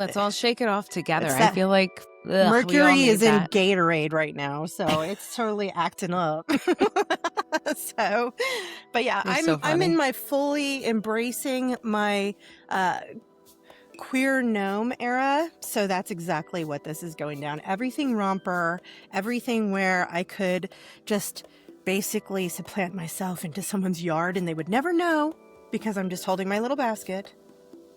Let's all shake it off together. It's I that feel like we all Mercury need is in that. Gatorade right now, so it's totally acting up. So, but yeah, You're so I'm in funny. my fully embracing my queer gnome era. So that's exactly what this is going down. Everything romper, everything where I could just basically supplant myself into someone's yard and they would never know because I'm just holding my little basket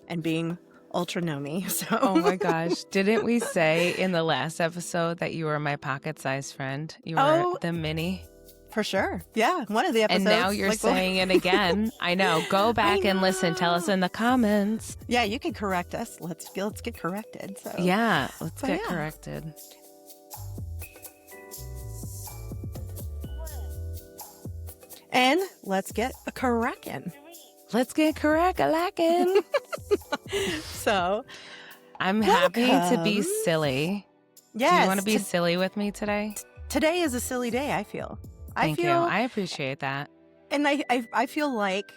and being ultra gnomey. So Oh my gosh. Didn't we say in the last episode that you were my pocket-sized friend? You were Oh, the mini. for sure. Yeah, one of the episodes. And now you're saying it again. I know. Go back and listen. Tell us in the comments. Yeah, you can correct us. Let's get corrected. So Yeah, let's get corrected. And let's get a correctin'. Let's get correct-a-lackin'. So I'm happy to be silly. Yes. Do you want to be silly with me today? Today is a silly day, I feel. Thank you. I appreciate that. And I feel like,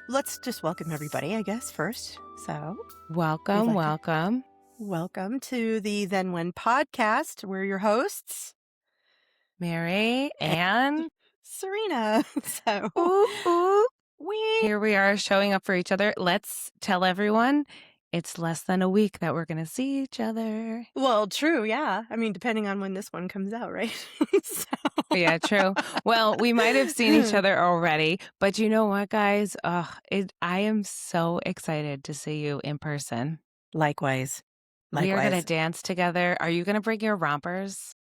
let's just welcome everybody, I guess, first. So welcome. Welcome to the Then When podcast. We're your hosts, Mary and Serina. So here we are showing up for each other. Let's tell everyone it's less than a week that we're going to see each other. Well, true. Yeah. I mean, depending on when this one comes out, right? Yeah, true. Well, we might have seen each other already, but you know what, guys? I am so excited to see you in person. Likewise. We are going to dance together. Are you going to bring your rompers?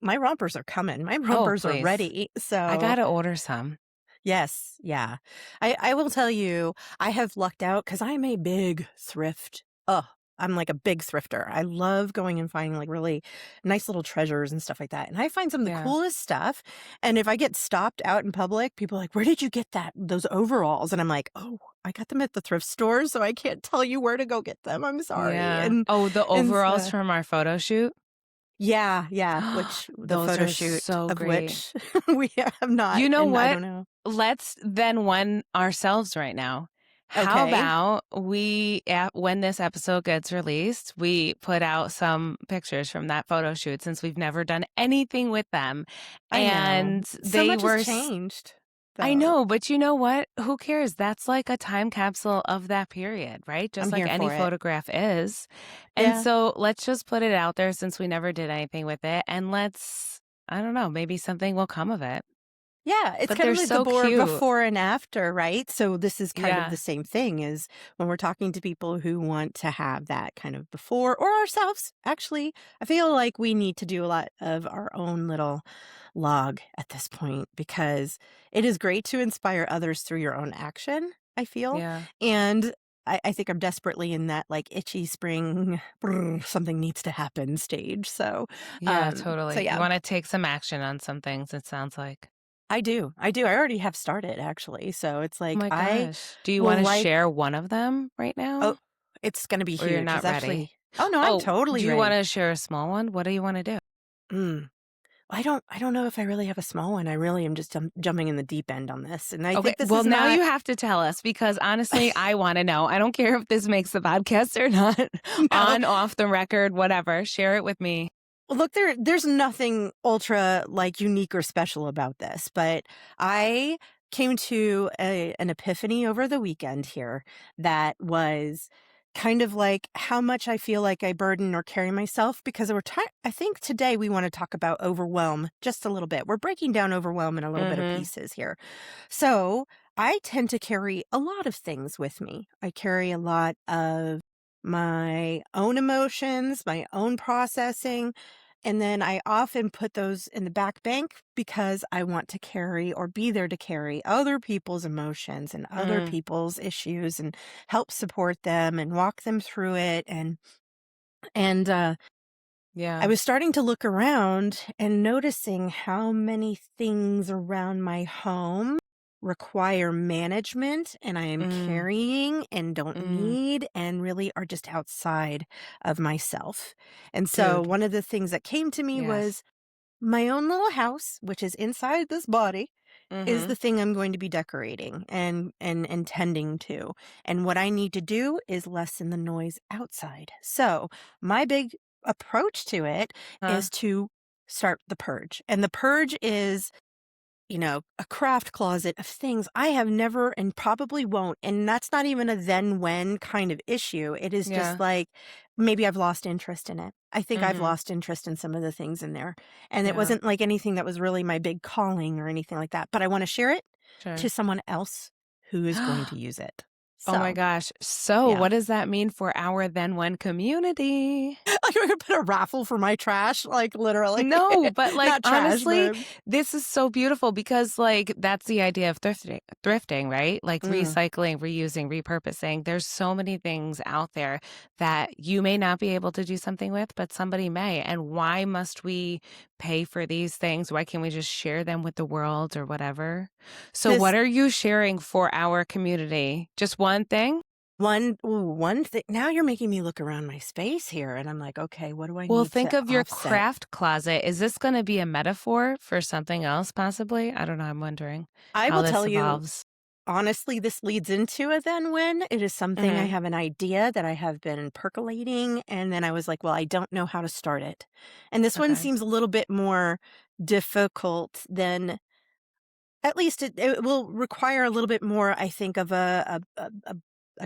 My rompers are coming. My rompers are ready. So I got to order some. Yes. Yeah. I will tell you, I have lucked out because I'm a big thrift. I'm like a big thrifter. I love going and finding like really nice little treasures and stuff like that. And I find some of the coolest stuff. And if I get stopped out in public, people are like, where did you get those overalls? And I'm like, I got them at the thrift store, so I can't tell you where to go get them. I'm sorry. Yeah. And the overalls from our photo shoot? Yeah. Which the photo shoot so of great. which we have not. You know what? I don't know. Let's then one ourselves right now. How about when this episode gets released, we put out some pictures from that photo shoot since we've never done anything with them. And they were changed. Though. I know, but you know what? Who cares? That's like a time capsule of that period, right? Just like any photograph is. And so let's just put it out there since we never did anything with it. And I don't know, maybe something will come of it. Yeah, it's kind of like the before and after, right? So this is kind of the same thing as when we're talking to people who want to have that kind of before, or ourselves. Actually, I feel like we need to do a lot of our own little log at this point because it is great to inspire others through your own action, I feel. Yeah. And I think I'm desperately in that like itchy spring, something needs to happen stage. So yeah, totally. So, yeah. You want to take some action on some things, it sounds like. I do. I already have started, actually. So it's like, oh my gosh. Do you want to share one of them right now? Oh, it's going to be huge. Or you're not ready? No, I'm totally ready. Do you want to share a small one? What do you want to do? I don't know if I really have a small one. I really am just jumping in the deep end on this. And I think this is now you have to tell us because honestly, I want to know. I don't care if this makes the podcast or not. On, off the record, whatever. Share it with me. Look, there's nothing ultra like unique or special about this, but I came to an epiphany over the weekend here that was kind of like how much I feel like I burden or carry myself because I think today we want to talk about overwhelm just a little bit. We're breaking down overwhelm in a little bit of pieces here. So I tend to carry a lot of things with me. I carry a lot of my own emotions, my own processing. And then I often put those in the back bank because I want to carry or be there to carry other people's emotions and other people's issues and help support them and walk them through it. And I was starting to look around and noticing how many things around my home require management and I am carrying and don't need and really are just outside of myself. And so one of the things that came to me was my own little house, which is inside this body, is Mhm. the thing I'm going to be decorating and tending to. And what I need to do is lessen the noise outside. So, my big approach to it Huh? is to start the purge. And the purge is, a craft closet of things I have never and probably won't. And that's not even a then when kind of issue. It is just Yeah. like maybe I've lost interest in it. I think I've Mhm. lost interest in some of the things in there. And it Yeah. wasn't like anything that was really my big calling or anything like that. But I want to share it to Sure. someone else who is going to use it. Oh my So, gosh. So, yeah. what does that mean for our then when community? Like, I'm gonna put a raffle for my trash, like, literally. No, but like Not trash, honestly, but this is so beautiful because like that's the idea of thrifting, right? Like mm, recycling, reusing, repurposing. There's so many things out there that you may not be able to do something with, but somebody may. And why must we pay for these things? Why can't we just share them with the world or whatever? So this what are you sharing for our community? Just one thing? one thing. Now you're making me look around my space here, and I'm like, "Okay, what do I Well, need think to of your offset?" craft closet. Is this going to be a metaphor for something else, possibly? I don't know. I'm wondering I how will this tell you, evolves. honestly, this leads into a then when. It is something I Hmm. have an idea that I have been percolating, and then I was like, "Well, I don't know how to start it." And this one Okay. seems a little bit more difficult than at least it will require a little bit more, I think, of a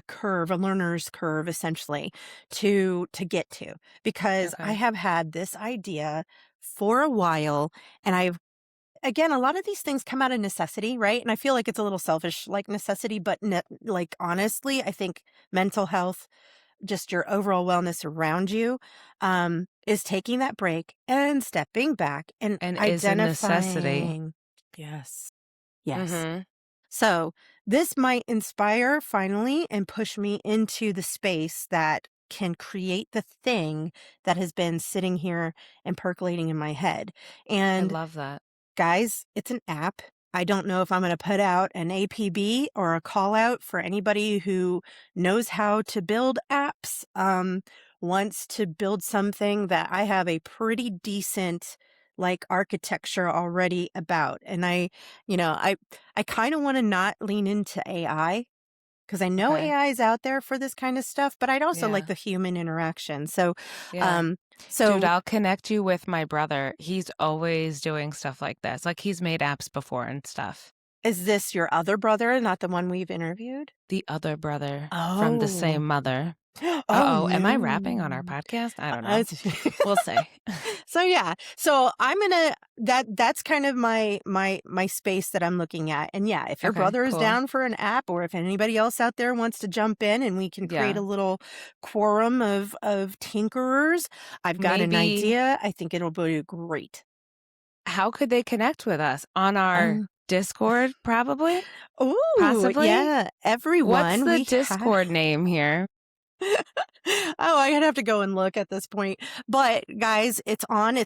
curve, a learner's curve, essentially, to get to, because I Okay. have had this idea for a while, and I've again, a lot of these things come out of necessity, right? And I feel like it's a little selfish, like necessity, but like honestly, I think mental health, just your overall wellness around you, is taking that break and stepping back and And is a necessity. identifying. Yes. Yes. Hmm. So this might inspire finally and push me into the space that can create the thing that has been sitting here and percolating in my head. I And love that. guys, it's an app. I don't know if I'm going to put out an APB or a call out for anybody who knows how to build apps, wants to build something that I have a pretty decent like architecture already about. And I kind of want to not lean into AI because I know Okay. AI is out there for this kind of stuff, but I'd also like Yeah. the human interaction. So, Yeah. um, Dude, so I'll connect you with my brother. He's always doing stuff like this. Like he's made apps before and stuff. is this your other brother, not the one we've interviewed? The other brother from the Oh. same mother. Oh, Uh-oh. Am I rapping on our no. podcast? I don't know. It's We'll say. so, yeah. So, I'm gonna that's kind of my space that I'm looking at, and, yeah, if your Okay, brother is cool. down for an app or if anybody else out there wants to jump in and we can create a Yeah. little quorum of tinkerers, I've got an Maybe idea. I think it'll be great. how could they connect with us? On our Um Discord, probably? Ooh, Possibly? yeah, What's everyone, the we have Discord name here? Oh, I'd have to go and look at this point. But guys, it's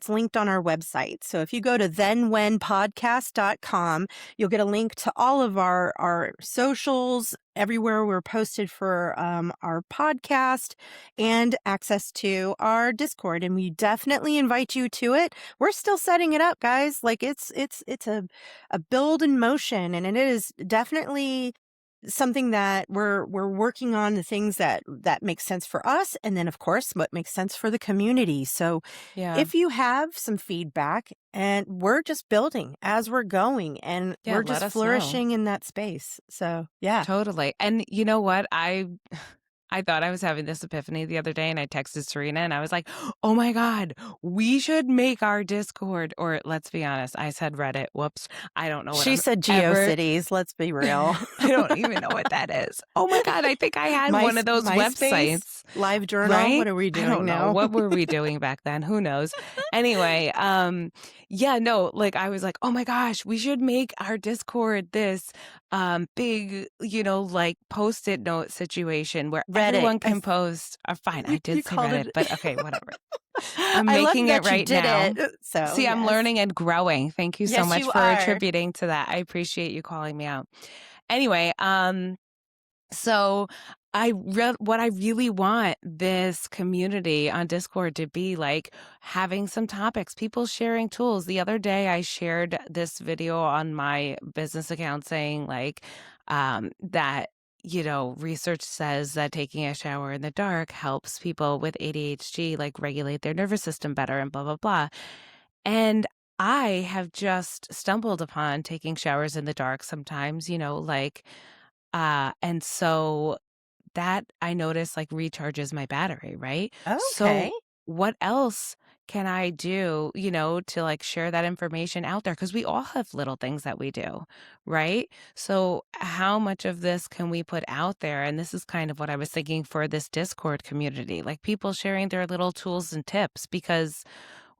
linked on our website. So if you go to thenwhenpodcast.com, you'll get a link to all of our socials, everywhere we're posted for our podcast, and access to our Discord. And we definitely invite you to it. We're still setting it up, guys. Like it's a build in motion, and it is definitely something that we're working on, the things that make sense for us, and then of course what makes sense for the community. So Yeah. if you have some feedback, and we're just building as we're going, and Yeah, we're let just us know. flourishing in that space. So yeah. Totally. And you know what? I thought I was having this epiphany the other day and I texted Serena and I was like, "Oh my god, we should make our Discord," or let's be honest, I said Reddit. Whoops. I don't know what She I'm said ever GeoCities, let's be real. I don't even know what that is. Oh my god, I think I had one of those MySpace, websites. Live Journal, Right? what are we I doing don't know. now? What were we doing back then? Who knows? Anyway, yeah, no, like I was like, "Oh my gosh, we should make our Discord this big, like Post-it note situation where Reddit. everyone can post." Fine, I did You say called Reddit, it. but okay, whatever. I'm I love making it that you right did now. it. So See, I'm yes. learning and growing. Thank you so Yes, much you for are. attributing to that. I appreciate you calling me out. Anyway, so what I really want this community on Discord to be like, having some topics, people sharing tools. The other day I shared this video on my business account saying like, that, research says that taking a shower in the dark helps people with ADHD like regulate their nervous system better and blah, blah, blah. And I have just stumbled upon taking showers in the dark sometimes, and so that I notice like recharges my battery, right? Okay. So what else can I do, to like share that information out there? Because we all have little things that we do, right? So how much of this can we put out there? And this is kind of what I was thinking for this Discord community, like people sharing their little tools and tips, because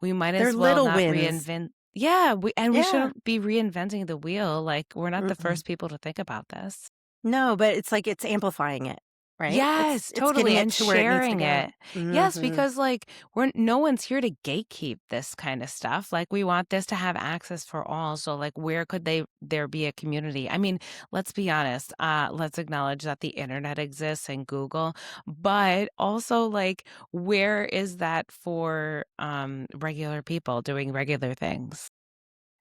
we might They're as well little not wins. reinvent. Yeah, we Yeah. shouldn't be reinventing the wheel. Like we're not the Mm-mm. first people to think about this. No, but it's like it's amplifying it, right? It's Yes, it's getting totally, it and to where it needs to sharing go. it. Yes, Mhm. because, like, no one's here to gatekeep this kinda stuff, like, we want this to have access for all, so, like, where could there be a community? I mean, let's be honest, let's acknowledge that the internet exists and Google, but also, like, where is that for, regular people doing regular things?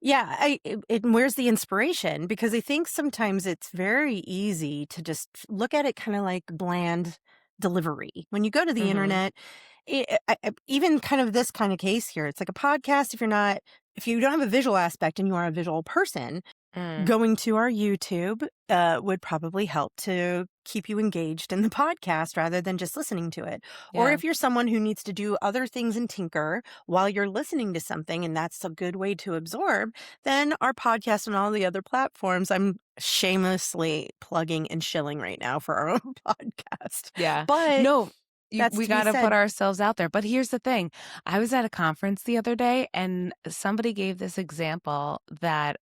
Yeah, and where's the inspiration? Because I think sometimes it's very easy to just look at it kind of like bland delivery. When you go to the Mhm. internet, even kind of this kind of case here, it's like a podcast. If you don't have a visual aspect and you are a visual person, Mm, going to our YouTube would probably help to keep you engaged in the podcast rather than just listening to it. Or yeah. if you're someone who needs to do other things and tinker while you're listening to something, and that's a good way to absorb, then our podcast and all the other platforms, I'm shamelessly plugging and shilling right now for our own podcast. Yeah. But No, that's we to be gotta put said. ourselves out there. But here's the thing. I was at a conference the other day and somebody gave this example that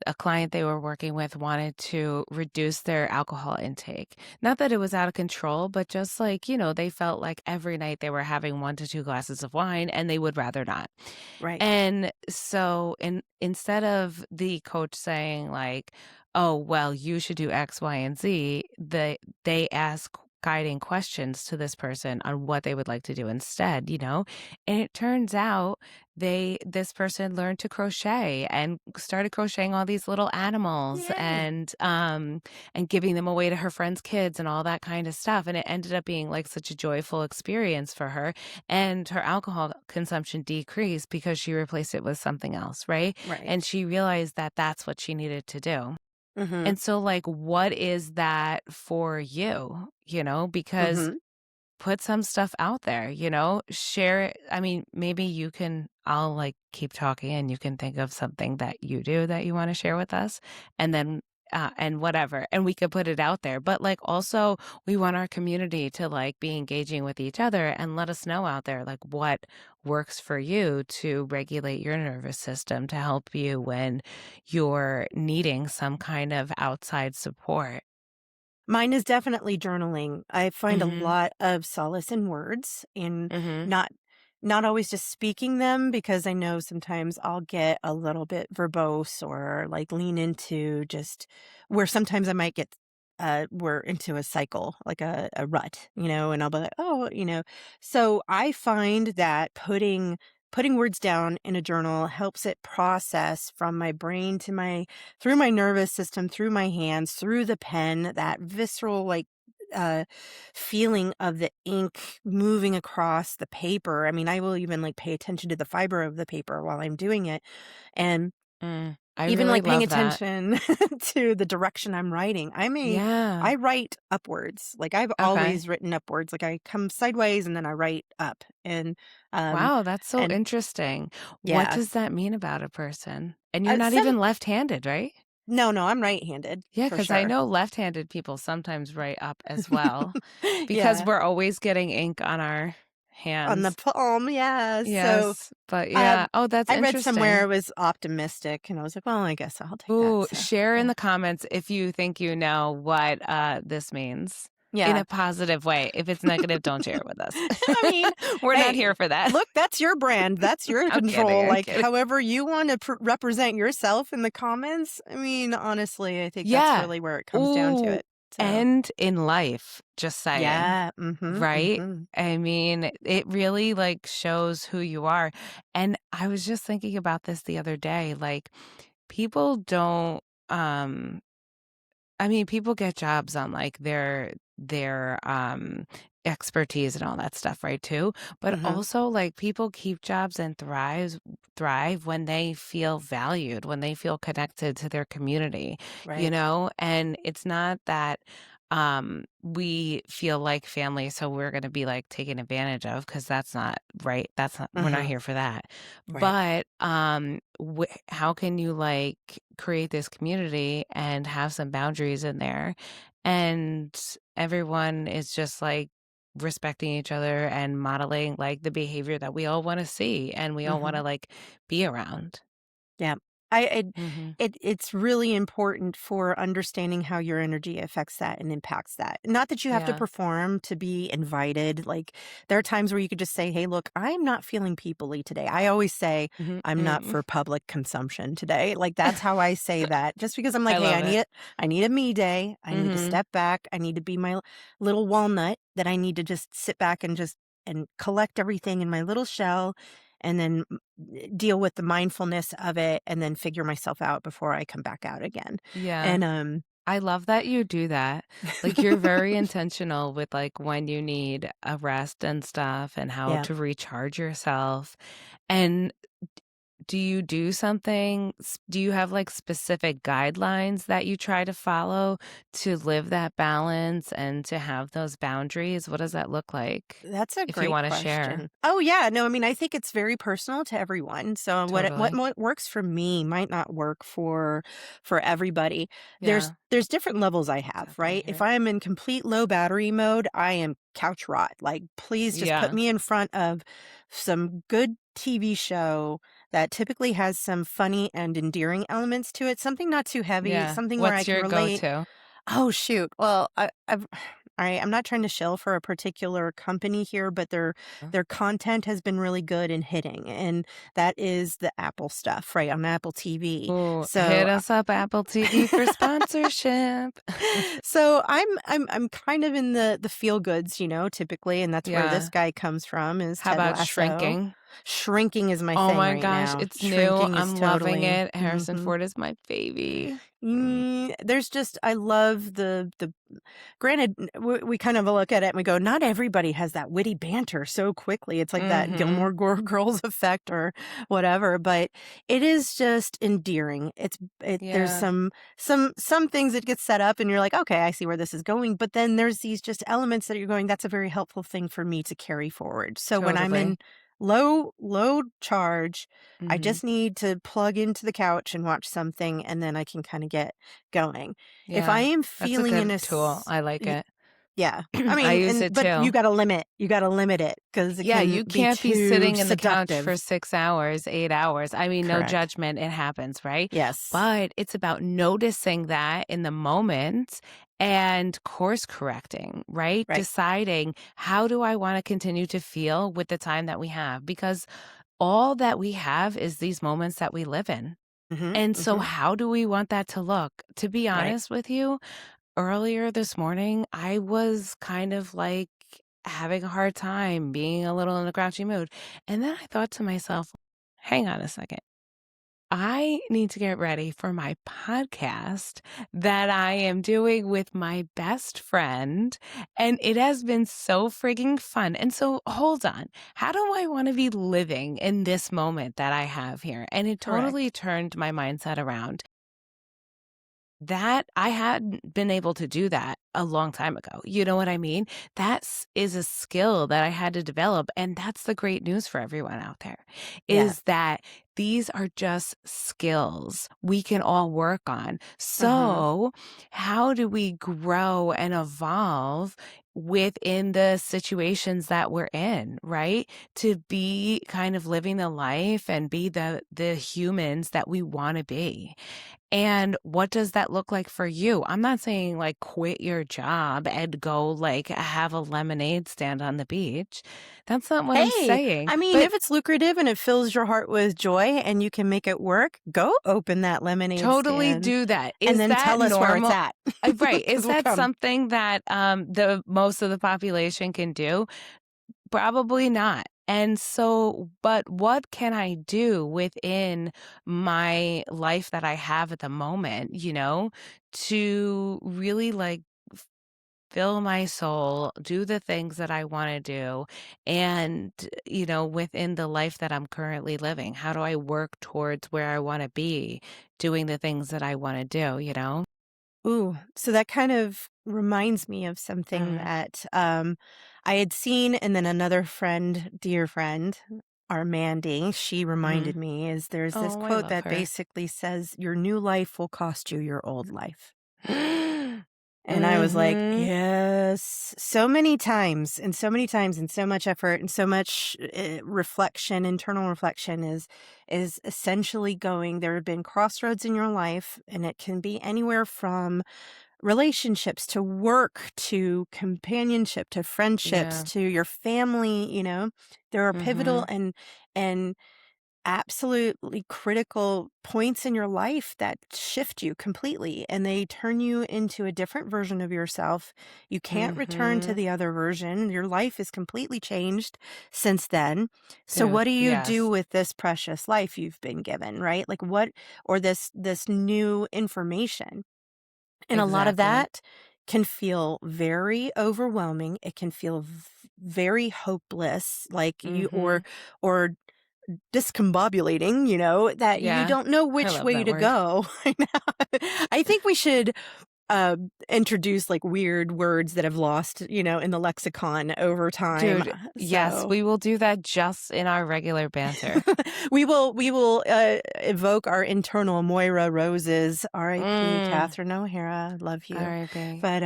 a client they were working with wanted to reduce their alcohol intake. Not that it was out of control, but just like, they felt like every night they were having 1 to 2 glasses of wine and they would rather not. Right. And so instead of the coach saying like, "Oh, well, you should do X, Y, and Z," they ask guiding questions to this person on what they would like to do instead, And it turns out this person learned to crochet and started crocheting all these little animals Yay. and giving them away to her friends' kids and all that kind of stuff. And it ended up being like such a joyful experience for her. And her alcohol consumption decreased because she replaced it with something else, right? And Right. she realized that that's what she needed to do. Mm-hmm. And so, like, what is that for you? Because Mm-hmm. put some stuff out there, share it. I mean, maybe I'll like keep talking and you can think of something that you do that you want to share with us. And then, and whatever, and we could put it out there. But like, also, we want our community to like be engaging with each other and let us know out there, like, what works for you to regulate your nervous system to help you when you're needing some kind of outside support. Mine is definitely journaling. I find a Mm lot of solace in words and hmm. Mm hmm. not not always just speaking them because I know sometimes I'll get a little bit verbose or like lean into just where sometimes I might get we're into a cycle, like a rut, and I'll be like, oh, So I find that putting words down in a journal helps it process from my brain to my through my nervous system, through my hands, through the pen, that visceral, like, uh, feeling of the ink moving across the paper. I mean, I will even, like, pay attention to the fiber of the paper while I'm doing it, and I even, really like, paying love that. attention to the direction I'm writing. Yeah. I write upwards. Like, I've Okay. always written upwards. Like, I come sideways and then I write up, um, Wow, that's so and interesting. What yeah. does that mean about a person? And you're Uh, not some even left-handed, right? No, I'm right-handed Yeah, for because I sure. know left-handed people sometimes write up as well because Yeah, we're always getting ink on our on the hands. palm, yeah, so, Yes, but yeah. um, Oh, that's I read somewhere interesting. it was optimistic, and I was like, "Well, I guess I'll take that," Ooh, so, share in yeah. the comments if you think you know what this means in Yeah. a positive way. If it's negative, don't share it with us. I mean, We're not hey, here for that. look, that's your brand, that's your I'm kidding. control, I'm like, kidding. however you wanna represent yourself in the comments, I mean, honestly, I think that's Yeah. really where it comes down to Ooh, it. So, and in life, just saying, yeah. Mhm. right? Mhm. I mean, it really like shows who you are. And I was just thinking about this the other day. Like, people don't, um, I mean, people get jobs on like their expertise and all that stuff, right, too? But Mhm. also like people keep jobs and thrive when they feel valued, when they feel connected to their community, Right. And it's not that we feel like family, so we're going to be like taken advantage of because that's not right. That's not, we're not Mhm. here for that. Right. But how can you like create this community and have some boundaries in there, and everyone is just like respecting each other and modeling like the behavior that we all want to see and we all want Mhm. to like be around. Yeah. I Hmm. it's really important for understanding how your energy affects that and impacts that. Not that you have to Yeah. perform to be invited. Like there are times where you could just say, "Hey, look, I'm not feeling peoply today." I always say, "I'm not Hmm. for public consumption today." Like that's how I say that. Just because I'm like, I "Hey, love it. I need a me day. I need to Hmm. step back. I need to be my little walnut that I need to just sit back and just and collect everything in my little shell and then deal with the mindfulness of it and then figure myself out before I come back out again." Yeah. And, I love that you do that. Like, you're very intentional with, like, when you need a rest and stuff and how yeah. to recharge yourself. And do you do something do you have, like, specific guidelines that you try to follow to live that balance and to have those boundaries? What does that look like? That's a If you great wanna share. question. Oh, yeah, no, I mean, I think it's very personal to everyone. So Totally. what works for me might not work for everybody. Yeah. There's different levels I It's have, okay right? If here. I am in complete low battery mode, I am couch rot. Like, please just put Yeah. me in front of some good TV show that typically has some funny and endearing elements to it, something not too heavy, Yeah. something where I What's can your relate. go-to? Oh, shoot. Well, I've I'm not trying to shill for a particular company here, but their content has been really good in hitting, and that is the Apple stuff, right, on Apple TV. Ooh, hit So us up, Apple TV, for sponsorship. so I'm kind of in the feel goods, typically, and that's where this Yeah. guy comes from is How Ted about Lasso. Shrinking? Shrinking is my Oh thing my right gosh, now. it's new. Shrinking is I'm loving totally it. Harrison mhm. Ford is my baby. There's just I love the granted, we kind of look at it and we go, not everybody has that witty banter so quickly. It's like that Mhm. Girls effect or whatever, but it is just endearing. There's Yeah, some things that get set up and you're like, okay, I see where this is going. But then there's these just elements that you're going, that's a very helpful thing for me to carry forward. So when I'm in totally. low charge, I Mhm. just need to plug into the couch and watch something and then I can kind of get going. If I Yeah, am that's a feeling in good a tool. I like y it. yeah. I I mean, use it but too. you gotta limit it because it Yeah, can you be can't be too sitting in the couch for seductive. 6 hours, 8 hours. I mean, no Correct. judgment, it happens, right? Yes. But it's about noticing that in the moment and course correcting, right? Right. Deciding, how do I want to continue to feel with the time that we have? Because all that we have is these moments that we live in. Mhm, And so, mhm. how do we want that to look? To be Right. honest with you, earlier this morning, I was kind of like having a hard time being a little in a grouchy mood. And then I thought to myself, hang on a second. I need to get ready for my podcast that I am doing with my best friend. And it has been so frigging fun. And so, hold on. How do I want to be living in this moment that I have here? And it totally Correct. turned my mindset around. That I hadn't been able to do that a long time ago. You know what I mean? Is a skill that I had to develop. And that's the great news for everyone out there, Yeah. is that these are just skills we can all work on. Mhm. So, how do we grow and evolve within the situations that we're in, right? To be kind of living the life and be the humans that we want to be. And what does that look like for you? I'm not saying like quit your your job and go like have a lemonade stand on the beach. That's not what I'm Hey, saying. I mean, But if it's lucrative and it fills your heart with joy and you can make it work, go open that lemonade totally stand do that. and Is then that tell us where it's normal? at Right. Is because we'll that come. something that the most of the population can do? Probably not. And so, but what can I do within my life that I have at the moment, to really like fill my soul, do the things that I want to do, and, within the life that I'm currently living? How do I work towards where I want to be, doing the things that I want to do? Ooh, so that kind of reminds me of something Hmm. that I had seen, and then another friend, dear friend, our Mandy, she Hmm. reminded me is there's this Oh, I quote love that her. basically says, "Your new life will cost you your old life." And I was like, Hmm. yes, so many times and so many times and so much effort and so much reflection, internal reflection is essentially going. There have been crossroads in your life, and it can be anywhere from relationships to work to companionship to friendships Yeah. to your family. There are pivotal Hmm. and absolutely critical points in your life that shift you completely, and they turn you into a different version of yourself. You can't return to Hmm. the other version. Your life is completely changed since then. So what Dude, do you do yes, with this precious life you've been given, right? Like what, or this new information? And a lot of exactly. that can feel very overwhelming. It can feel very hopeless, like you Mhm. or discombobulating, that you Yeah. don't know I which love way that to word. go. I think we should introduce like weird words that have lost, in the lexicon over time. Dude, yes, So we will do that just in our regular banter. we will evoke our internal Moira Roses, R.I.P. Mm. Catherine O'Hara, love you. R.I.P. But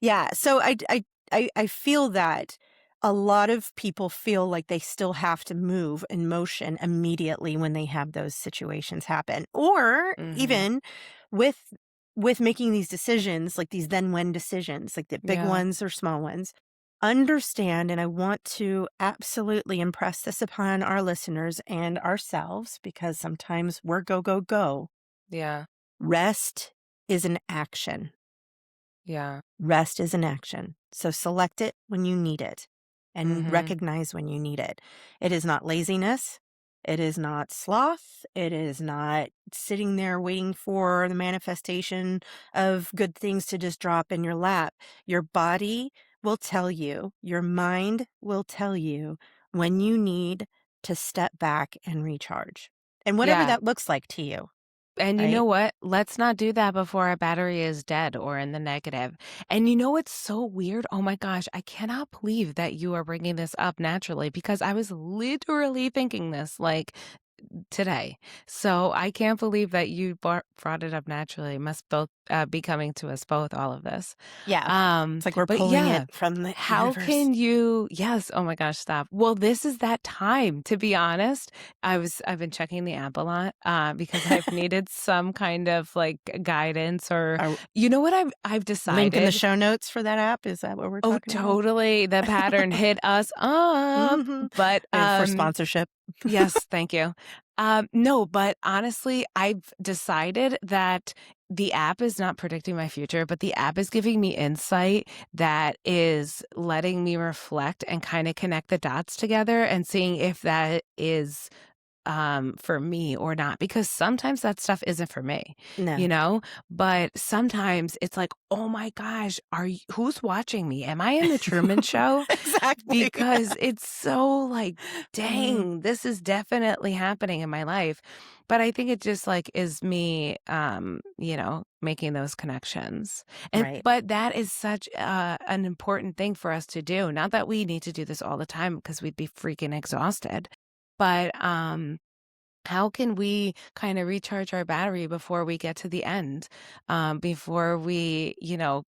yeah, so I feel that a lot of people feel like they still have to move in motion immediately when they have those situations happen, or Mhm. even with making these decisions, like these then when decisions, like the big Yeah. ones or small ones. Understand, and I want to absolutely impress this upon our listeners and ourselves because sometimes we're go, go, go. Yeah. Rest is an action. Yeah. Rest is an action. So select it when you need it and Mhm. recognize when you need it. It is not laziness. It is not sloth. It is not sitting there waiting for the manifestation of good things to just drop in your lap. Your body will tell you, your mind will tell you when you need to step back and recharge. And whatever Yeah. that looks like to you, And you know right? what? Let's not do that before our battery is dead or in the negative. And you know what's so weird? Oh my gosh, I cannot believe that you are bringing this up naturally because I was literally thinking this like today. So I can't believe that you brought it up naturally. It must both be coming to us both, all of this. Yeah. It's like we're But pulling it yeah, from the how universe. can you, yes, oh my gosh, stop. Well, this is that time, to be honest. I've been checking the app a lot because I've needed some kind of like guidance or Our you know what I've link in the decided? show notes for that app, is that what we're Oh, talking about? totally. The pattern hit us up. Mhm. But For sponsorship. yes, thank you. No, but honestly, I've decided that the app is not predicting my future, but the app is giving me insight that is letting me reflect and kind of connect the dots together and seeing if that is for me or not, because sometimes that stuff isn't for me, you No. know but sometimes it's like, oh my gosh, who's watching me? Am I in the Truman Show? Exactly. Because it's so like, Uh, dang, this is definitely happening in my life. But I think it just like is me, making those connections. And right. but that is such an important thing for us to do. Not that we need to do this all the time because we'd be freaking exhausted. But how can we kind of recharge our battery before we get to the end? Before we,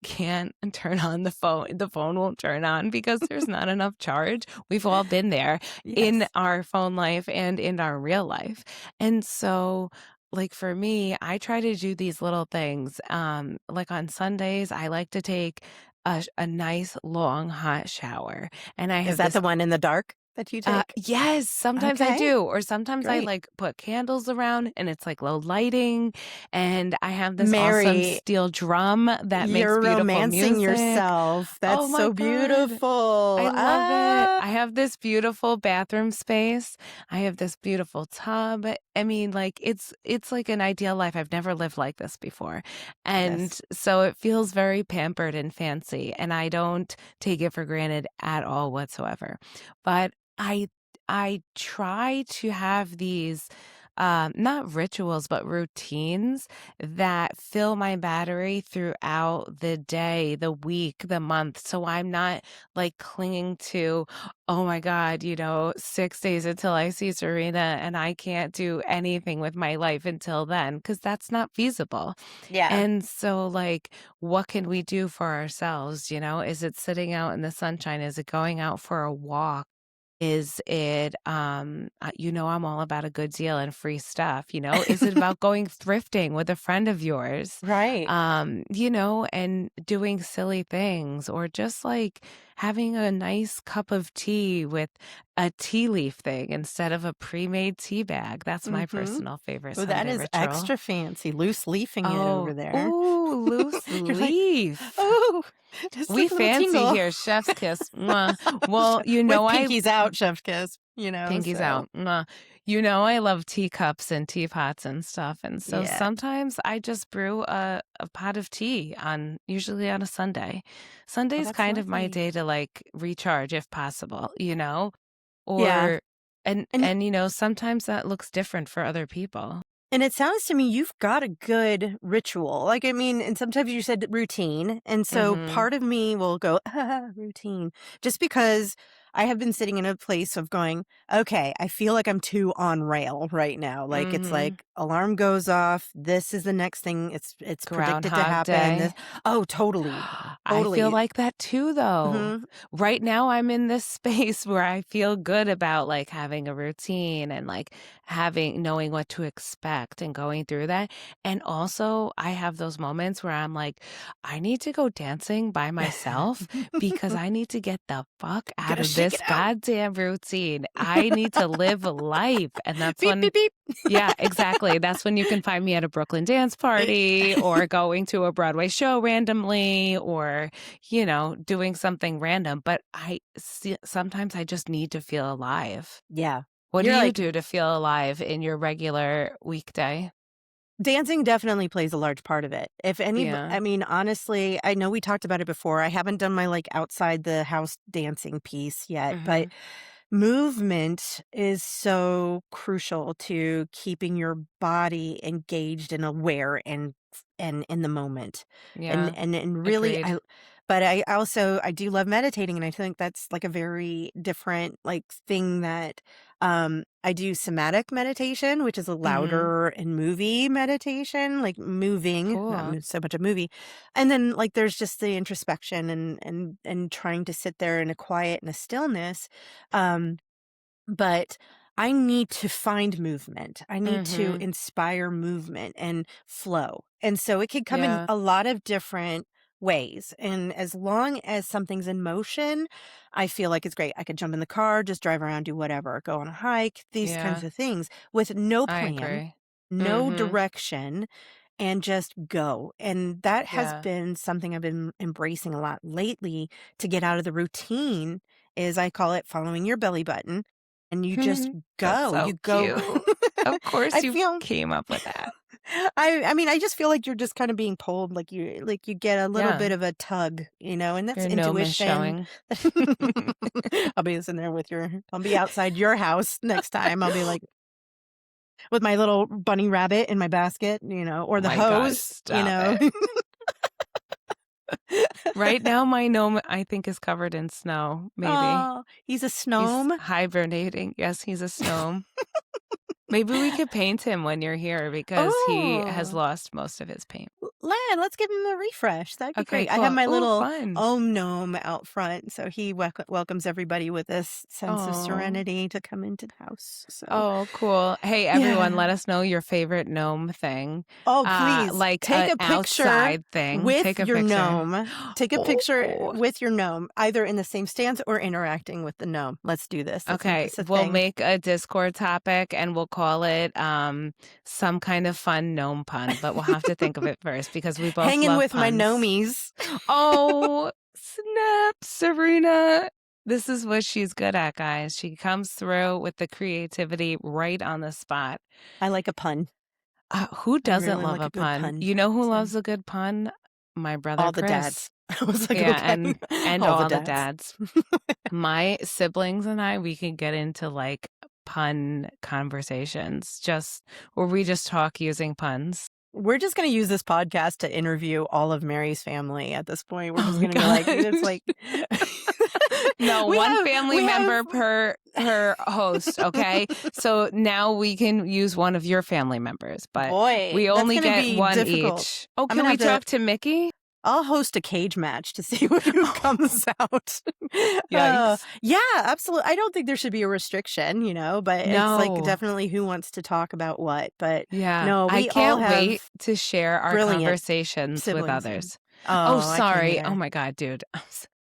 can't turn on the phone. The phone won't turn on because there's not enough charge. We've all been there in Yes. our phone life and in our real life. And so like for me, I try to do these little things. Like on Sundays, I like to take a nice long hot shower. And I Is have that this the one in the dark that you take? yes, sometimes I Okay, do, or sometimes I, great. like, put candles around and it's, like, low lighting, and I have this awesome Mary, steel drum that makes you're beautiful romancing music. yourself. That's Oh my so god. I beautiful. love it. Ah, I have this beautiful bathroom space. I have this beautiful tub. I mean, like it's like an ideal life. I've never lived like this before. And yes. so it feels very pampered and fancy, and I don't take it for granted at all whatsoever. But I try to have these not rituals but routines that fill my battery throughout the day, the week, the month. So I'm not like clinging to, oh my God, 6 days until I see Serena and I can't do anything with my life until then, because that's not feasible. Yeah. And so, like, what can we do for ourselves? Is it sitting out in the sunshine? Is it going out for a walk? Is it, I'm all about a good deal and free stuff, Is it about going thrifting with a friend of yours? Right. And doing silly things or just like having a nice cup of tea with a tea leaf thing instead of a pre-made tea bag. That's my Mm-hmm. personal favorite Oh, that Sunday is ritual. extra fancy. Loose leafing it Oh, over there. ooh, loose You're like, leaf. oh, just We like a little fancy tingle. here, chef's kiss. Mwah. Well, With I pinkies out, chef kiss, pinkies so out. Mwah. I love teacups and teapots and stuff. And so yeah. sometimes I just brew a pot of tea usually on a Sunday. Oh, Sunday's that's kind of my lovely. day to like recharge if possible. Yeah. Or, and, And and, sometimes that looks different for other people. And it sounds to me you've got a good ritual. Like, I mean, and sometimes you said routine. And so Mm-hmm. part of me will go, routine, just because I have been sitting in a place of going, okay, I feel like I'm too on rail right now. Like, it's Mm-hmm. like alarm goes off. This is the next thing. It's predicted to Groundhog happen. This, Day. oh, totally. I feel Totally. like that too, though. Hmm. Right now, I'm in this space where I feel good about like having a routine and like knowing what to expect and going through that. And also, I have those moments where I'm like, I need to go dancing by myself because I need to get the fuck out Gotta of shake this it out. goddamn routine. I need to live life. And that's Beep, when beep, beep. yeah, exactly. That's when you can find me at a Brooklyn dance party or going to a Broadway show randomly or, doing something random. But sometimes I just need to feel alive. Yeah. What do You're you like, do to feel alive in your regular weekday? dancing definitely plays a large part of it. If any, Yeah. I mean, honestly, I know we talked about it before. I haven't done my like outside the house dancing piece yet, but Hmm. movement is so crucial to keeping your body engaged and aware and in the moment. Yeah. And really Agreed. but I also I do love meditating, and I think that's like a very different like thing that I do somatic meditation, which is a Hmm. louder and movie meditation, like moving, not Cool. so much a movie. And then like there's just the introspection and trying to sit there in a quiet and a stillness. Um but I need to find movement. I need to Hmm. inspire movement and flow. And so it can come in Yeah. a lot of different ways. And as long as something's in motion, I feel like it's great. I could jump in the car, just drive around, do whatever, go on a hike, these kinds Yeah. of things with no I plan, agree. no Hmm. direction, and just go. And that has Yeah. been something I've been embracing a lot lately to get out of the routine is I call it following your belly button and you just That's go. so You go. cute. Of I course you feel came up with that. I mean I just feel like you're just kind of being pulled like you get a little Yeah. bit of a tug, and that's Your gnome is intuition. showing. I'll be sitting there with I'll be outside your house next time. I'll be like with my little bunny rabbit in my basket, or Oh the my God, hose. stop it. Right now, my gnome, I think, is covered in snow, maybe. Oh, he's a He's snowman. hibernating. Yes, he's a gnome. Maybe we could paint him when you're here because he has Oh, lost most of his paint. let's give him a refresh. That'd be Okay, great. I have cool. my Ooh, little fun. gnome out front, so he welcomes everybody with this sense of Oh. serenity to come into the house. So, Oh, cool. Hey, everyone, yeah. let us know your favorite gnome thing. Oh, please Like take an a picture outside thing. with Take a your picture. gnome. Take a picture Oh. with your gnome, either in the same stance or interacting with the gnome. Let's do this. Let's make Okay, this a we'll thing. make a Discord topic and we'll call it some kind of fun gnome pun, but we'll have to think of it first because we both Hanging love with my puns. gnomies. Oh, snap, Serena. This is what she's good at, guys. She comes through with the creativity right on the spot. I like a pun. Who I doesn't really love like a a good pun? pun. You know who So loves a good pun? My brother all the Chris. dads. I was like, Yeah, okay, and all the all the dads. dads. My siblings and I, we can get into like pun conversations, just where we just talk using puns. We're just going to use this podcast to interview all of Mary's family at this point. We're just Oh going to be like, it's gosh. like, No, one family we have, member per host, okay? So now we can use one of your family members, but boy, we that's only going to get be one difficult. each. Oh, I'm can going to we have talk to Mickey? I'll host a cage match to see who comes out. Yikes. Yeah, absolutely. I don't think there should be a restriction, but it's like No. definitely who wants to talk about what. But Yeah, no, I we all can't wait have to share our brilliant conversations with siblings. others. Oh, Oh, I can't sorry. Oh either. my God, dude.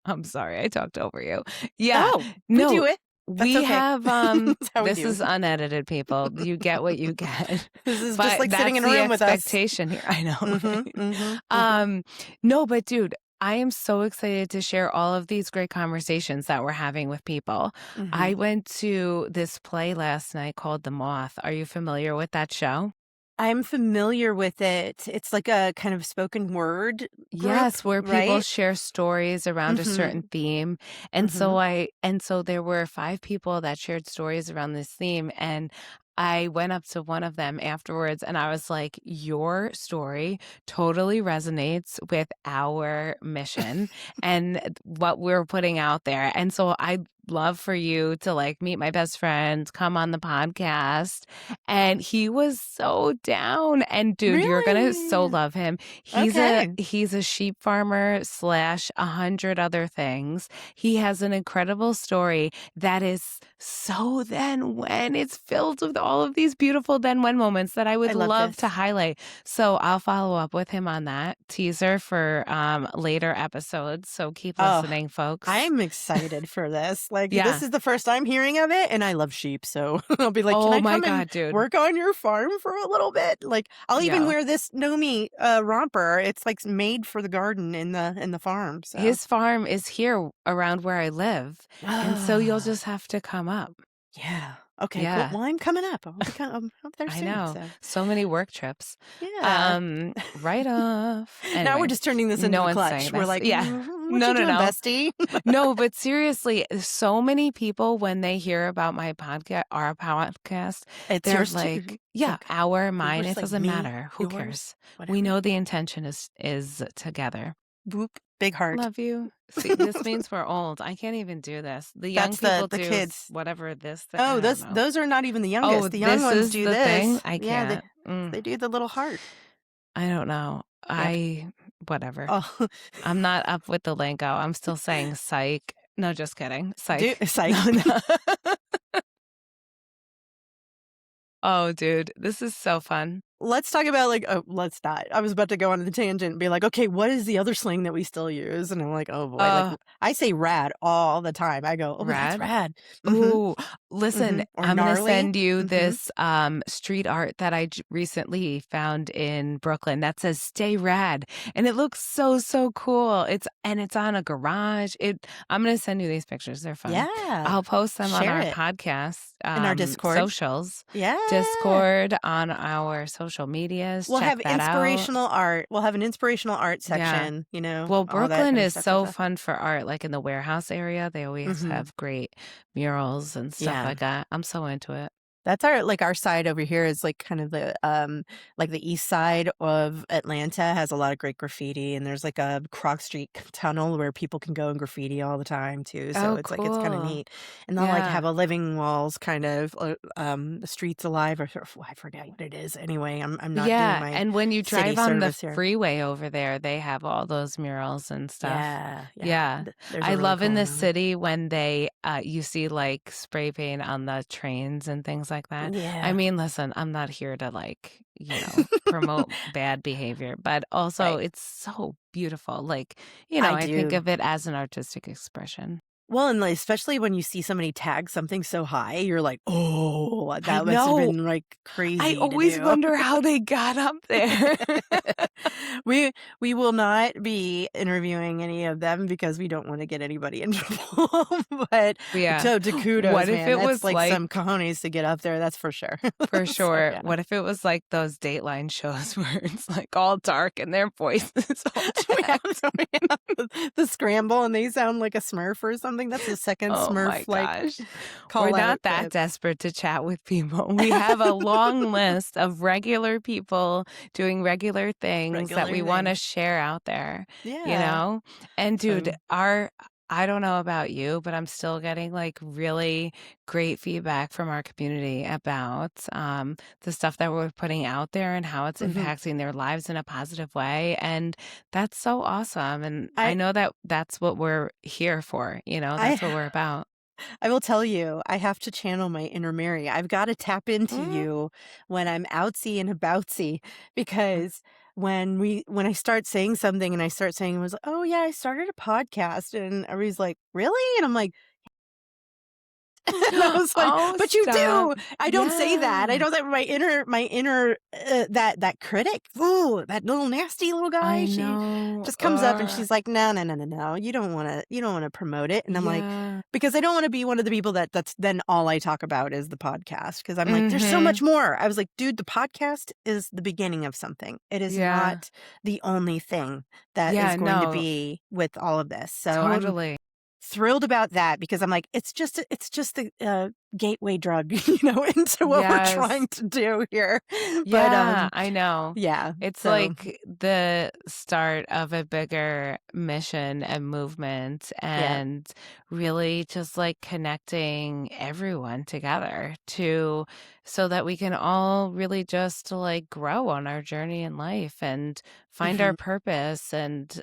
I'm sorry. I talked over you. Yeah. Oh, we No, do it. That's we okay. have That's how we this do. is unedited, people. You get what you get. This is just But like sitting that's in a the room with us. expectation here. I know. Mm-hmm, Right? mm-hmm, mm-hmm. No, but dude, I am so excited to share all of these great conversations that we're having with people. Mm-hmm. I went to this play last night called The Moth. Are you familiar with that show? I'm familiar with it. It's like a kind of spoken word group, Yes, where people right? share stories around a certain Mm-hmm. theme. Mm-hmm. And so there were 5 people that shared stories around this theme, and I went up to one of them afterwards and I was like, "Your story totally resonates with our mission and what we're putting out there." And so I'd love for you to like meet my best friend, come on the podcast. And he was so down. And dude, you're gonna so Really? love him. Okay. He's a sheep farmer slash 100 other things. He has an incredible story that is so then when it's filled with all of these beautiful then when moments that I would I love love to this. highlight. So I'll follow up with him on that teaser for later episodes. So keep Oh, listening, folks. I'm excited for this. Like, Yeah. this is the first I'm hearing of it, and I love sheep. So I'll be like, can Oh I my come and God, dude. work on your farm for a little bit? Like, I'll even Yeah. wear this Nomi romper. It's like made for the garden in the farm. So His farm is here around where I live. And so you'll just have to come up. yeah. Okay, cool. Yeah. Well, I'm coming up. I'm up there I soon. know. So So many work trips. yeah. Right off. Now we're Anyway, just turning this into no a one's clutch. saying We're this. like, Yeah. what you doing, bestie? No, but seriously, so many people when they hear about my podcast, our podcast, It's they're yours too. like, yeah, our, mine, Yours, it like doesn't me, matter. Who yours, cares? whatever. We know the intention is together. Boop, big heart. Love you. See, this means we're old. I can't even do this. The young That's people the do kids. whatever this. Oh, I don't know. those are not even the Oh, youngest. The young this ones is do the thing? this. I Yeah, can't. they do the little heart. I don't know. Yeah. Whatever. Oh, I'm not up with the lingo. I'm still saying psych. No, just kidding. Psych. psych. No. Oh, dude, this is so fun. Let's talk about let's not. I was about to go on the tangent and be like, okay, what is the other slang that we still use? And I'm like, oh boy, like I say rad all the time. I go, oh, that's rad. Ooh, listen, Or I'm going to gnarly. send you this street art that I recently found in Brooklyn that says "Stay Rad," and it looks so cool. It's on a garage. I'm going to send you these pictures. They're fun. Yeah, I'll post them on share our it. podcast, In our Discord socials. Yeah, Discord on our social medias. We'll Check have that inspirational out. art. We'll have an inspirational art section. Well, all that Brooklyn kind of is stuff so like that. fun for art. Like in the warehouse area, they always have great murals and stuff like that. I'm so into it. That's our side over here is like kind of like the east side of Atlanta has a lot of great graffiti, and there's like a Croc Street tunnel where people can go and graffiti all the time too. So Oh, it's like it's kind of cool. neat, and they'll like Yeah. have a living walls kind of the streets alive, or I forget what it is. Anyway, I'm not doing Yeah, my and when you city drive on the service here. freeway over there, they have all those murals and stuff. Yeah, yeah. Yeah. There's a I really love in cool the one on there. city when you see like spray paint on the trains and things like that. I Yeah, mean, listen, I'm not here to like, promote bad behavior, but also right. it's so beautiful. Like, I I think do. of it as an artistic expression. Well, and, like, especially when you see somebody tag something so high, you're like, "Oh, I that must have know. been, like, I crazy to always do." wonder how they got up there. We we will not be interviewing any of them because we don't wanna get anybody in trouble, but Yeah. to kudos, What if man, it that's, was like, like some cojones to get up there, that's for sure. For So, sure. yeah. What if it was like those Dateline shows where it's like all dark and their voices all jacked? The scramble, and they sound like a Smurf or something, that's the second Oh Smurf, my like, gosh. We're call out, not that but desperate to chat with people. We have a long list of regular people doing regular things that we regular want to things. share out there, you Yeah. know? And dude, So I don't know about you, but I'm still getting like really great feedback from our community about the stuff that we're putting out there and how it's mhm. impacting their lives in a positive way. And that's so awesome. And I I know that that's what we're here for, that's I what we're about. I will tell you, I have to channel my inner Mary. I've gotta tap into Mm. you when I'm outsy and aboutsy because when I start saying something and I start saying it was like, "Oh, yeah, I started a podcast," and everybody's like, "Really?" And I'm like and I was like, Oh, "But you stop. do." I don't say that. I Yeah, know that my inner that critic, ooh, that little nasty little guy, I she know. just comes up and she's like, "No, no, no, no, no. You don't wanna promote it." And I'm like, Yeah. because I don't wanna be one of the people that's then all I talk about is the podcast. Because 'cause I'm like, "There's so Mhm. much more." I was like, "Dude, the podcast is the beginning of something. It is Yeah. not the only thing that is Yeah, going to no, be with all of this." So I'm totally. thrilled about that because I'm like, it's just the, gateway drug, into what we're Yes. trying to do here. But, Yeah, I know. yeah, It's so like the start of a bigger mission and movement, yeah. and really just like connecting everyone together to so that we can all really just like grow on our journey in life and find our Mhm. purpose. And,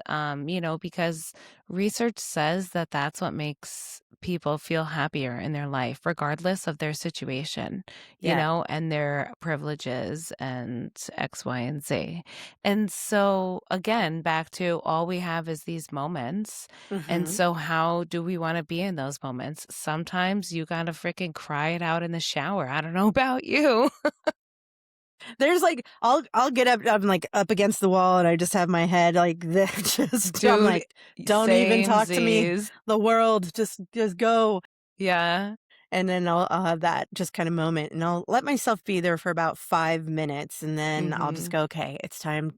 because research says that that's what makes people feel happier in their life, regardless of their situation, Yeah. and their privileges and X, Y, and Z. And so, again, back to all we have is these moments. And Mhm. so, how do we want to be in those moments? Sometimes you got to freaking cry it out in the shower. I don't know about you. There's, like I'll get up I'm, like, up against the wall, and I just have my head like this, just I'm Dude, like, "Don't even same talk to me. Z's. The world, just go." Yeah. And then I'll have that just kinda moment, and I'll let myself be there for about 5 minutes, and then I'll just Hmm. go, "Okay, it's time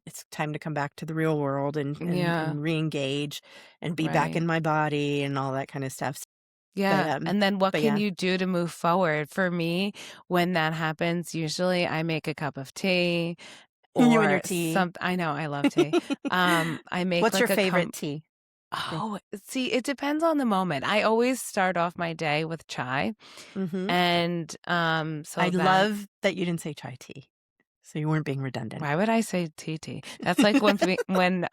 to come back to the real world and Yeah. reengage and be back Right. in my body," and all that kinda stuff. But, Yeah, and then what but can yeah. you do to move forward? For me, when that happens, usually I make a cup of tea You and your or tea. some I know, I love tea. I make What's your like a favorite tea? Drink. see, it depends on the moment. I always start off my day with chai, Mhm. and, I so that love that you didn't say chai tea, so you weren't being redundant. why would I say tea? That's like when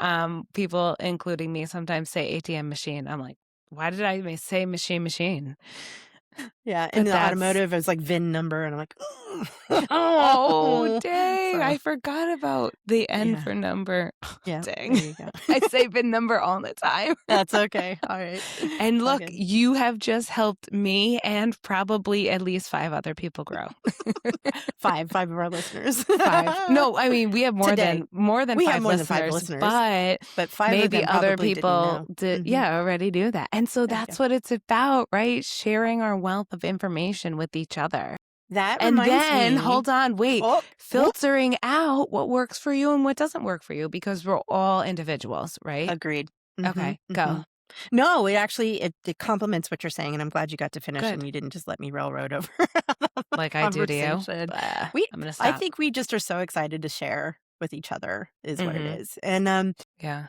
people, including me, sometimes say ATM machine. I'm like, "Why did I say machine?" Yeah, in But the that's automotive, it's like VIN number, and I'm like, Oh, dang, so, I forgot about the N yeah. for number. Yeah, Dang. there you go. I say VIN number all the time. That's okay. Alright. And It's all look, good. you have just helped me and probably at least 5 other people grow. 5 of our listeners. 5. No, I mean, we have more Today. than more than We have 5 more than 5 listeners, listeners, but but 5 of maybe them other probably didn't people know. did, Mhm. yeah, already do that. And so There you go. that's what it's about, right? Sharing our wealth of information with each other. That And reminds then, me. hold on, wait, Oh, oh, filtering out what works for you and what doesn't work for you because we're all individuals, right? agreed. Mhm, Okay, go. mhm. No, it actually it complements what you're saying, and I'm glad you got to finish and Good. you didn't just let me railroad over. like I do to you. conversation. Blah, We I'm gonna I stop. think we just are so excited to share with each other is what it Mhm. is. And Yeah.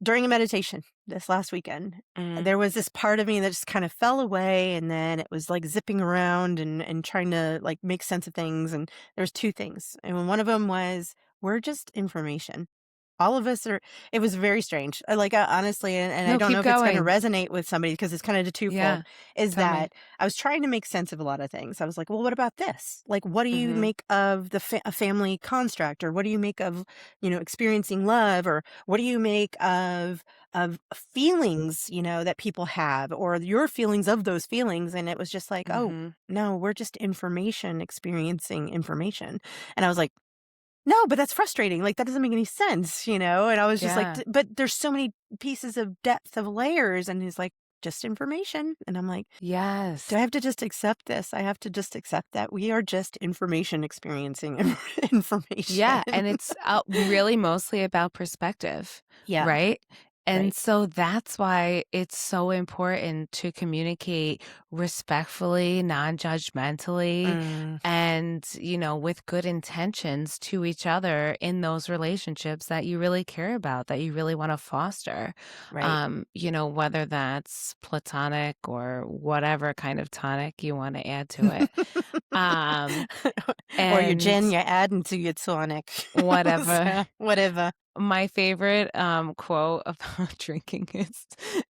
during a meditation this last weekend, Mhm. there was this part of me that just kind of fell away, and then it was like zipping around and trying to like make sense of things. And there's two things, and one of them was we're just information. All of us are. It was very strange. Honestly, and I No, don't know keep if it's going to going. resonate with somebody because it's kind of a twofold. Yeah. Is Tell me. that I was trying to make sense of a lot of things. I was like, well, what about this? Like, what do you Mhm. make of a family construct, or what do you make of experiencing love, or what do you make of feelings that people have, or your feelings of those feelings? And it was just like, oh Mhm. no, we're just information experiencing information. And I was like, no, but that's frustrating, like, that doesn't make any sense, and I was just like, Yeah. But there's so many pieces of depth of layers," and he's like, "Just information," and I'm like, "Do Yes. I have to just accept this? I have to just accept that we are just information experiencing information." Yeah, and it's, really mostly about perspective, Yeah, right? And right. so that's why it's so important to communicate respectfully, non-judgmentally, Mm, and, with good intentions to each other in those relationships that you really care about, that you really wanna foster. right. Whether that's platonic or whatever kind of tonic you wanna add to it. Um, Or your and gin, you add into your tonic. whatever. So, whatever. My favorite, quote about drinking is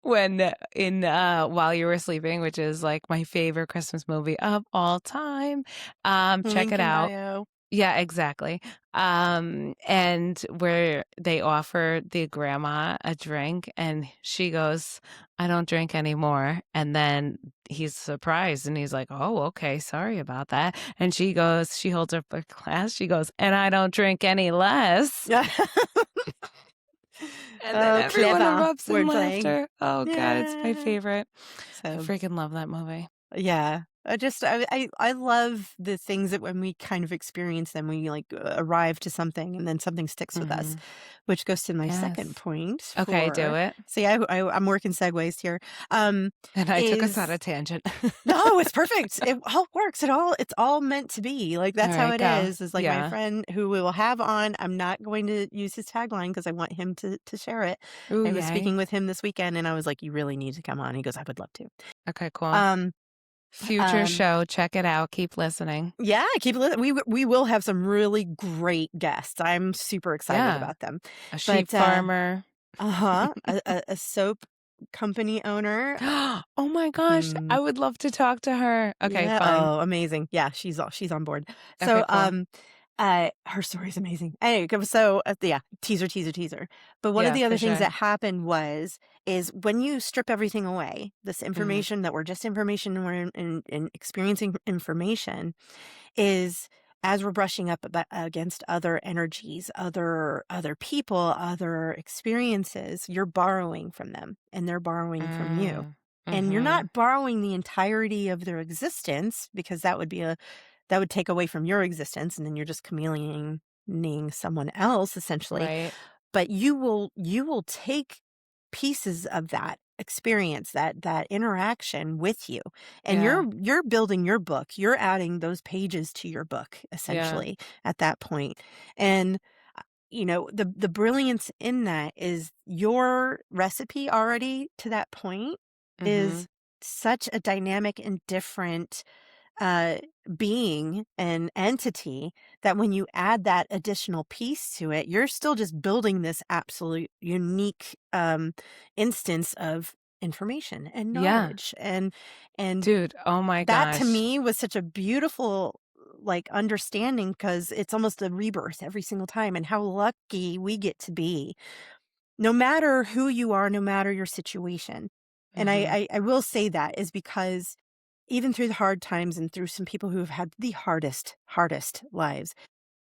when While You Were Sleeping, which is, like, my favorite Christmas movie of all time. Check Link it in out. bio. Yeah, exactly. And where they offer the grandma a drink and she goes, "I don't drink anymore." And then he's surprised and he's like, "Oh, okay, sorry about that." And she holds up a glass, she goes, "And I don't drink any less." Yeah. And then Oh, everyone clever erupts in wordplay. laughter. Oh god, it's my Yeah. favorite. I So, freaking love that movie. yeah. I love the things that when we kind of experience them, we like arrive to something and then something sticks with us, Mhm. which goes to my second Yes. point Okay, do for it. see, I'm working segues here. And I took us on a Is tangent. no, it's perfect. It all works. It's all meant to be. Like that's how Alright, it go. is. Is like my Yeah. friend who we will have on. I'm not going to use his tagline because I want him to share it. Ooh, I was speaking yay. with him this weekend and I was like, you really need to come on. He goes, I would love to. Okay, cool. Um, Future um, show, check it out, keep listening. yeah, keep it. We will have some really great guests. I'm super excited Yeah. about them. A sheep But farmer. a soap company owner. Oh my gosh, Hmm. I would love to talk to her. Okay, Yeah. fine. Oh, amazing. Yeah, she's on board. Okay, So, cool. her story's amazing. Anyway, so yeah, teaser. But one of Yeah, the other for things sure. that happened is when you strip everything away, this Mhm. information that we're just information, and we're in experiencing information, is as we're brushing up against other energies, other people, other experiences, you're borrowing from them and they're borrowing from you. Mm. And you're Mhm. not borrowing the entirety of their existence because that would take away from your existence and then you're just chameleoning someone else essentially, Right. but you will take pieces of that experience, that interaction with you, and Yeah. you're building your book. You're adding those pages to your book Yeah. essentially at that point. And the brilliance in that is your recipe already to that point is Mhm. such a dynamic and different uh, being and entity that when you add that additional piece to it, you're still just building this absolute unique instance of information and Yeah. knowledge. And Dude, oh my that to gosh. me was such a beautiful like understanding because it's almost a rebirth every single time, and how lucky we get to be no matter who you are, no matter your situation. And Mhm. I will say that is because even through the hard times and through some people who have had the hardest lives,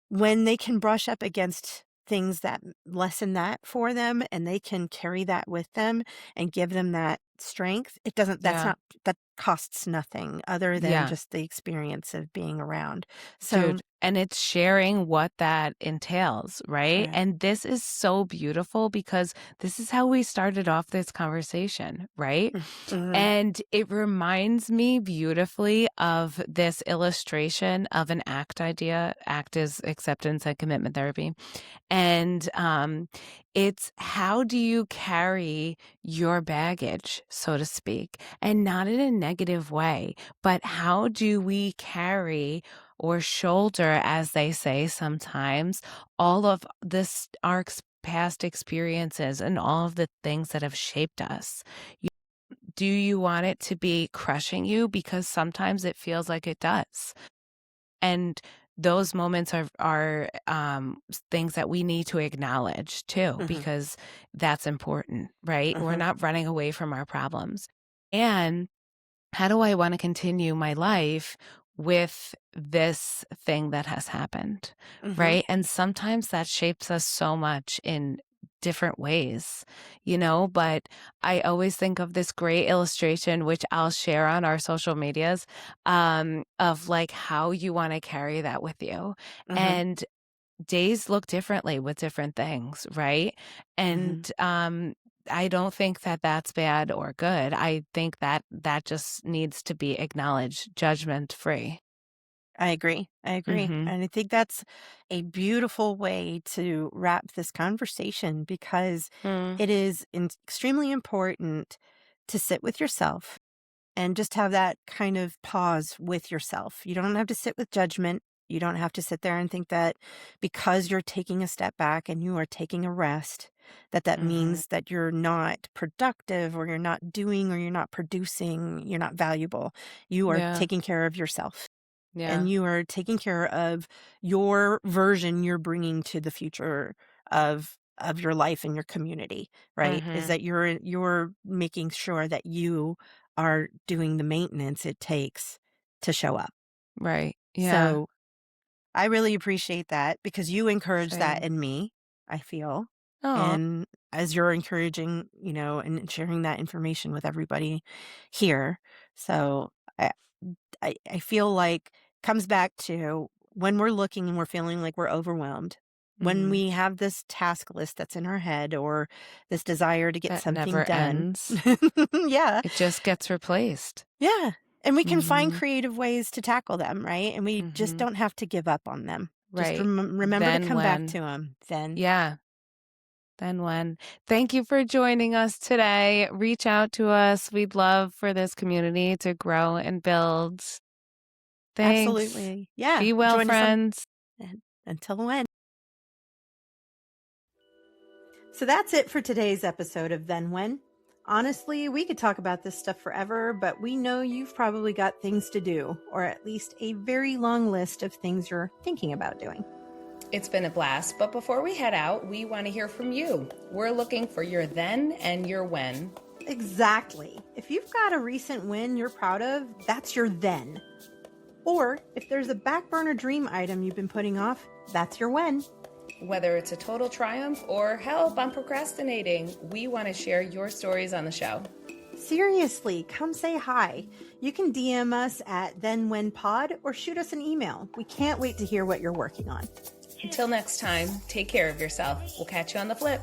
when they can brush up against things that lessen that for them and they can carry that with them and give them that strength, Yeah. that costs nothing other than Yeah. just the experience of being around. So Dude, And it's sharing what that entails, right? Correct. And this is so beautiful because this is how we started off this conversation, right? Mm-hmm. And it reminds me beautifully of this illustration of an ACT idea. ACT is acceptance and commitment therapy. And it's how do you carry your baggage, so to speak, and not in a negative way, but how do we carry or shoulder, as they say sometimes, all of this, our past experiences and all of the things that have shaped us. Do you want it to be crushing you? Because sometimes it feels like it does. And those moments are things that we need to acknowledge too, because that's important, right? We're not running away from our problems. And how do I want to continue my life with this thing that has happened, right? And sometimes that shapes us so much in different ways, but I always think of this great illustration, which I'll share on our social medias, of like how you want to carry that with you. And days look differently with different things, right? And I don't think that that's bad or good. I think that that just needs to be acknowledged, judgment free. I agree. I agree. And I think that's a beautiful way to wrap this conversation because it is extremely important to sit with yourself and just have that kind of pause with yourself. You don't have to sit with judgment. You don't have to sit there and think that because you're taking a step back and you are taking a rest, that means that you're not productive or you're not doing or you're not producing, you're not valuable. You are Yeah. taking care of yourself. Yeah. And you are taking care of your version you're bringing to the future of your life and your community, right? Is that you're making sure that you are doing the maintenance it takes to show up. Right. Yeah. So I really appreciate that because you encourage that Same. in me, I feel. Oh, And as you're encouraging, and sharing that information with everybody here. So I I feel like comes back to when we're looking and we're feeling like we're overwhelmed. When we have this task list that's in our head or this desire to get that something never done. ends. Yeah. It just gets replaced. Yeah. And we can find Mm-hmm. creative ways to tackle them, right? And we just Mm-hmm. don't have to give up on them. Just Right. remember to Then come back when, to them then. yeah. Then when. Thank you for joining us today. Reach out to us. We'd love for this community to grow and build. Thanks. Absolutely. Yeah. Be well, Join us on friends. until when. So that's it for today's episode of Then When. Honestly, we could talk about this stuff forever, but we know you've probably got things to do, or at least a very long list of things you're thinking about doing. It's been a blast, but before we head out, we want to hear from you. We're looking for your then and your when. Exactly. If you've got a recent win you're proud of, that's your then. Or if there's a back burner dream item you've been putting off, that's your when. Whether it's a total triumph or help, I'm procrastinating, we want to share your stories on the show. Seriously, come say hi. You can DM us at thenwhenpod or shoot us an email. We can't wait to hear what you're working on. Until next time, take care of yourself. We'll catch you on the flip.